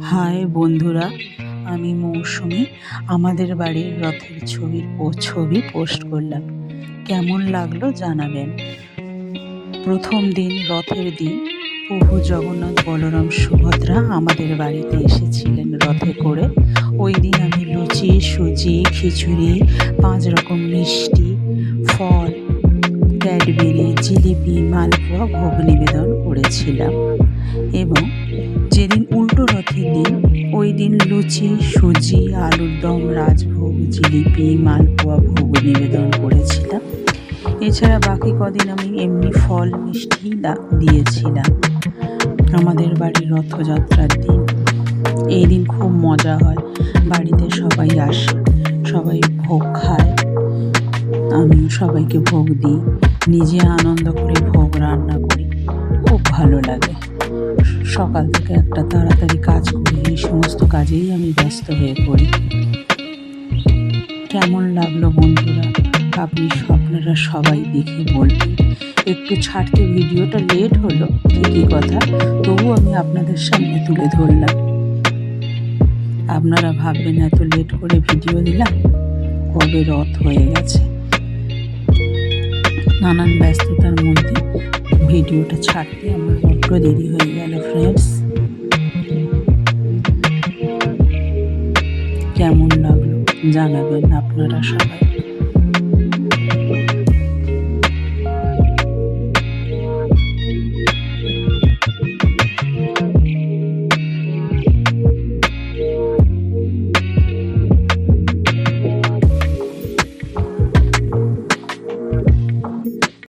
High বন্ধুরা, আমি মৌসুমি। আমাদের বাড়ির রথের ছবি পোস্ট করলাম। কেমন লাগলো জানাবেন। প্রথম দিন, রথের দিন, প্রভু জগন্নাথ, বলরাম, সুভদ্রা আমাদের বাড়িতে এসেছিলেন রথে করে। ওই দিন আমি লুচি, সুজি, খিচুড়ি, 5 রকম মিষ্টি, ফল, ক্যাডবেরি, জিলিপি, মালপোয়া ভোগ নিবেদন করেছিলাম। এবং যেদিন উল্টো রথের দিন, ওই দিন লুচি, সুজি, আলুর দম, রাজভোগ, জিলিপি, মালপোয়া ভোগ নিবেদন করেছিলাম। এছাড়া বাকি কদিন আমি এমনি ফল মিষ্টি দিয়েছিলাম। আমাদের বাড়ির রথযাত্রার দিন, এই দিন খুব মজা হয়। বাড়িতে সবাই আসে, সবাই ভোগ খায়, আমিও সবাইকে ভোগ দিই, নিজে আনন্দ করে ভোগ রান্না করি। খুব ভালো লাগে। সকাল থেকে একটা তাড়াতাড়ি কাজ করি, এই সমস্ত কাজেই আমি ব্যস্ত হয়ে পড়ি। কেমন লাগলো বন্ধুরা, আপনারা সবাই দেখে বলবেন। একটু ছাড়তে ভিডিওটা লেট হলো, ঠিকই কথা, তবু আমি আপনাদের সামনে তুলে ধরলাম। আপনারা ভাববেন এত লেট করে ভিডিও দিলাম, কবে রথ হয়ে গেছে। নানান ব্যস্ততার মধ্যে ভিডিওটা ছাড়তে আমার বড্ড দেরি হয়ে গেল ফ্রেন্ডস। কেমন লাগলো জানাবেন আপনারা সবাই।